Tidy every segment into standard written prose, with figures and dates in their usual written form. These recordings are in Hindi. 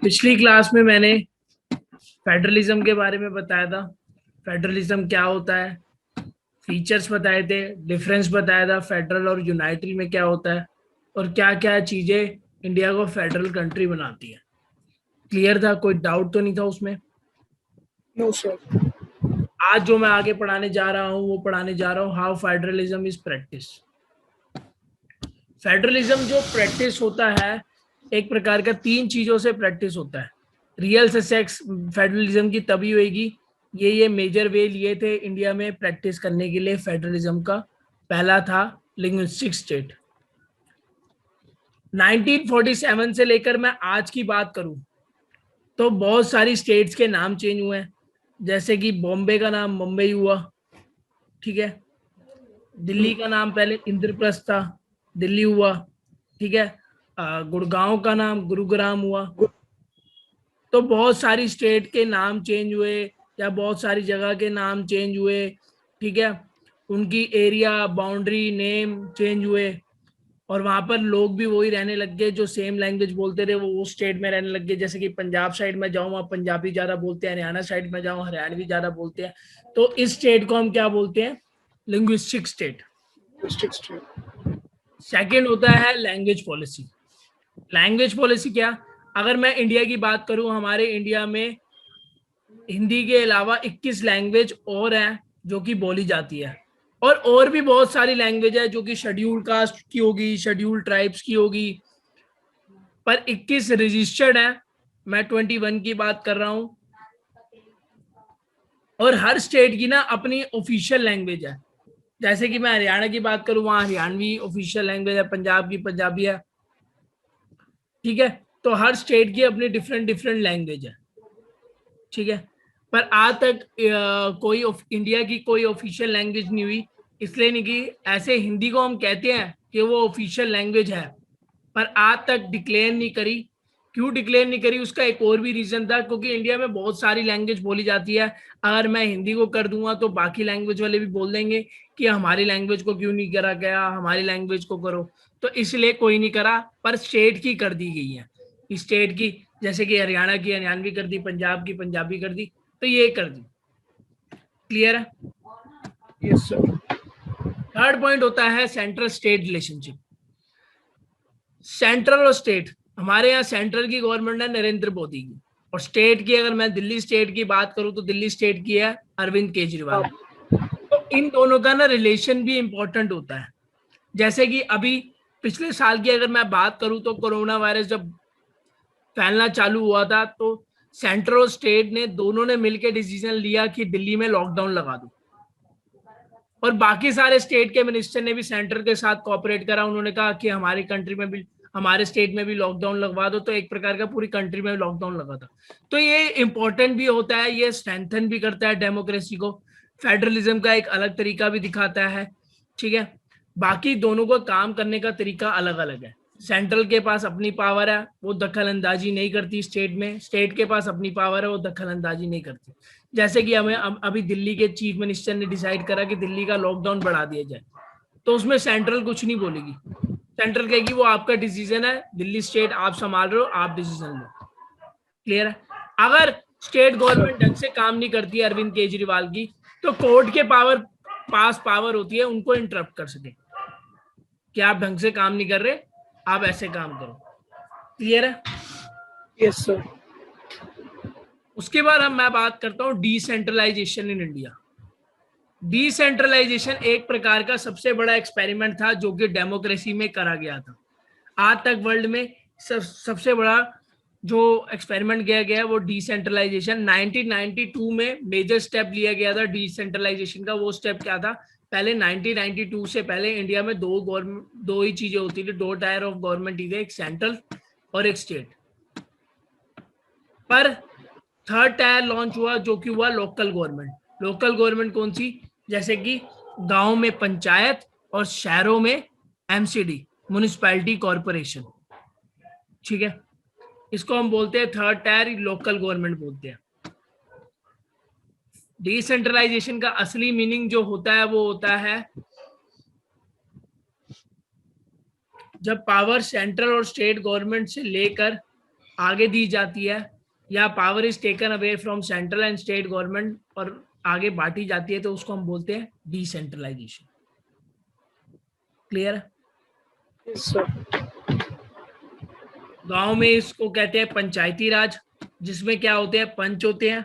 पिछली क्लास में मैंने फेडरलिज्म के बारे में बताया था। फेडरलिज्म क्या होता है, फीचर्स बताए थे, डिफरेंस बताया था फेडरल और यूनाइटेड में क्या होता है, और क्या क्या चीजें इंडिया को फेडरल कंट्री बनाती है। क्लियर था? कोई डाउट तो नहीं था उसमें? No sir. आज जो मैं आगे पढ़ाने जा रहा हूँ वो पढ़ाने जा रहा हूँ how federalism is practice. Federalism जो प्रैक्टिस होता है, एक प्रकार का तीन चीजों से प्रैक्टिस होता है। रियल सक्सेस फेडरलिज्म की तभी होगी, ये मेजर वे लिए थे इंडिया में प्रैक्टिस करने के लिए फेडरलिज्म का। पहला था लिंग्विस्टिक स्टेट। 1947 से लेकर मैं आज की बात करूं तो बहुत सारी स्टेट्स के नाम चेंज हुए हैं। जैसे कि बॉम्बे का नाम मुंबई हुआ, ठीक है। दिल्ली का नाम पहले इंद्रप्रस्थ था, दिल्ली हुआ, ठीक है। गुड़गांव का नाम गुरुग्राम हुआ। तो बहुत सारी स्टेट के नाम चेंज हुए या बहुत सारी जगह के नाम चेंज हुए, ठीक है। उनकी एरिया बाउंड्री नेम चेंज हुए, और वहां पर लोग भी वही रहने लग गए जो सेम लैंग्वेज बोलते थे, वो स्टेट में रहने लग गए। जैसे कि पंजाब साइड में जाऊँ वहाँ पंजाबी ज्यादा बोलते हैं, हरियाणा साइड में जाऊँ हरियाणवी ज्यादा बोलते हैं। तो इस स्टेट को हम क्या बोलते हैं? Linguistic state. सेकंड होता है लैंग्वेज पॉलिसी। लैंग्वेज पॉलिसी क्या? अगर मैं इंडिया की बात करूं, हमारे इंडिया में हिंदी के अलावा 21 लैंग्वेज और हैं जो कि बोली जाती है, और भी बहुत सारी लैंग्वेज है जो कि शेड्यूल कास्ट की होगी, शेड्यूल ट्राइब्स की होगी, पर 21 रजिस्टर्ड है। मैं 21 की बात कर रहा हूं। और हर स्टेट की ना अपनी ऑफिशियल लैंग्वेज है। जैसे कि मैं हरियाणा की बात करूं, वहां हरियाणवी ऑफिशियल लैंग्वेज है, पंजाब की पंजाबी है, ठीक है। तो हर स्टेट की अपनी डिफरेंट डिफरेंट लैंग्वेज है, ठीक है। पर आज तक कोई इंडिया की कोई ऑफिशियल लैंग्वेज नहीं हुई। इसलिए नहीं कि ऐसे हिंदी को हम कहते हैं कि वो ऑफिशियल लैंग्वेज है, पर आज तक डिक्लेयर नहीं करी। क्यों डिक्लेयर नहीं करी? उसका एक और भी रीजन था, क्योंकि इंडिया में बहुत सारी लैंग्वेज बोली जाती है। अगर मैं हिंदी को कर दूंगा तो बाकी लैंग्वेज वाले भी बोल देंगे कि हमारी लैंग्वेज को क्यों नहीं करा गया, हमारी लैंग्वेज को करो। तो इसलिए कोई नहीं करा, पर स्टेट की कर दी गई है। स्टेट की, जैसे कि हरियाणा की हरियाणवी कर दी, पंजाब की पंजाबी कर दी, तो ये कर दी। क्लियर है? Yes sir. थर्ड पॉइंट होता है सेंट्रल स्टेट रिलेशनशिप। सेंट्रल और स्टेट, हमारे यहाँ सेंट्रल की गवर्नमेंट है नरेंद्र मोदी की, और स्टेट की अगर मैं दिल्ली स्टेट की बात करूं तो दिल्ली स्टेट की है अरविंद केजरीवाल। तो इन दोनों का ना रिलेशन भी इंपॉर्टेंट होता है। जैसे कि अभी पिछले साल की अगर मैं बात करूं तो कोरोना वायरस जब फैलना चालू हुआ था, तो सेंट्रल और स्टेट ने दोनों ने मिलकर डिसीजन लिया कि दिल्ली में लॉकडाउन लगा दो, और बाकी सारे स्टेट के मिनिस्टर ने भी सेंटर के साथ कोऑपरेट करा। उन्होंने कहा कि हमारी कंट्री में भी, हमारे स्टेट में भी लॉकडाउन लगवा दो। तो एक प्रकार का पूरी कंट्री में लॉकडाउन लगा था। तो ये इंपॉर्टेंट भी होता है, ये स्ट्रेंथन भी करता है डेमोक्रेसी को। फेडरलिज्म का एक अलग तरीका भी दिखाता है, ठीक है। बाकी दोनों को काम करने का तरीका अलग अलग है। सेंट्रल के पास अपनी पावर है, वो दखल अंदाजी नहीं करती स्टेट में। स्टेट के पास अपनी पावर है, वो दखल अंदाजी नहीं करती। जैसे कि हमें अभी दिल्ली के चीफ मिनिस्टर ने डिसाइड करा कि दिल्ली का लॉकडाउन बढ़ा दिया जाए, तो उसमें सेंट्रल कुछ नहीं बोलेगी। सेंट्रल कहेगी वो आपका डिसीजन है, दिल्ली स्टेट आप संभाल रहे हो, आप डिसीजन लो। क्लियर है? अगर स्टेट गवर्नमेंट ढंग से काम नहीं करती है अरविंद केजरीवाल की, तो कोर्ट के पावर होती है उनको इंटरप्ट कर सके कि आप ढंग से काम नहीं कर रहे, आप ऐसे काम करो। क्लियर है? Yes sir. उसके बाद मैं बात करता हूं डिसेंट्रलाइजेशन इन इंडिया। डिसेंट्रलाइजेशन एक प्रकार का सबसे बड़ा एक्सपेरिमेंट था जो कि डेमोक्रेसी में करा गया था। आज तक वर्ल्ड में सबसे बड़ा जो एक्सपेरिमेंट किया गया है वो डिसेंट्रलाइजेशन 1992 में मेजर स्टेप लिया गया था डिसेंट्रलाइजेशन का। वो स्टेप क्या था? पहले 1992 से पहले इंडिया में दो ही चीजें होती थी, दो टायर ऑफ गवर्नमेंट थी, एक सेंट्रल और एक स्टेट। पर थर्ड टायर लॉन्च हुआ जो कि हुआ लोकल गवर्नमेंट। लोकल गवर्नमेंट कौन सी? जैसे कि गांव में पंचायत और शहरों में एमसीडी, म्युनिसिपैलिटी कॉर्पोरेशन, ठीक है। इसको हम बोलते हैं थर्ड टायर लोकल गवर्नमेंट बोलते हैं। डिसेंट्रलाइजेशन का असली मीनिंग जो होता है वो होता है जब पावर सेंट्रल और स्टेट गवर्नमेंट से लेकर आगे दी जाती है, या power is taken away from central and state government और आगे बांटी जाती है, तो उसको हम बोलते हैं डिसेंट्रलाइजेशन। क्लियर है? Yes, sir. गांव में इसको कहते हैं पंचायती राज, जिसमें क्या होते हैं, पंच होते हैं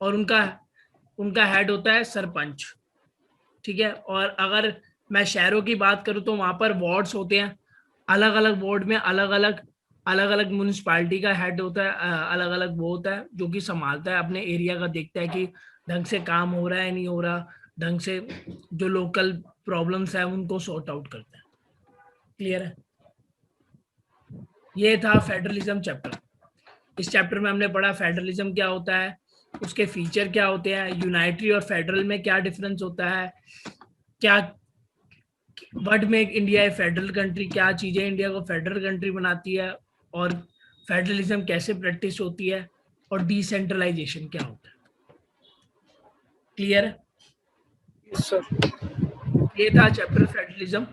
और उनका हेड होता है सरपंच। ठीक है, और अगर मैं शहरों की बात करूं तो वहां पर वार्ड्स होते हैं, अलग अलग वार्ड में अलग अलग म्यूनिसपालिटी का हेड होता है, अलग अलग वो होता है जो कि संभालता है अपने एरिया का, देखता है कि ढंग से काम हो रहा है नहीं हो रहा, ढंग से जो लोकल प्रॉब्लम्स है उनको सॉर्ट आउट करता है। क्लियर है? ये था फेडरलिज्म चैप्टर। इस चैप्टर में हमने पढ़ा फेडरलिज्म क्या होता है, उसके फीचर क्या होते हैं, यूनाइटरी और फेडरल में क्या डिफरेंस होता है, क्या what make India A federal country, क्या चीजें इंडिया को फेडरल कंट्री बनाती है, और फेडरलिज्म कैसे प्रैक्टिस होती है, और डिसेंट्रलाइजेशन क्या होता है। क्लियर है? Yes, sir. ये था चैप्टर फेडरलिज्म।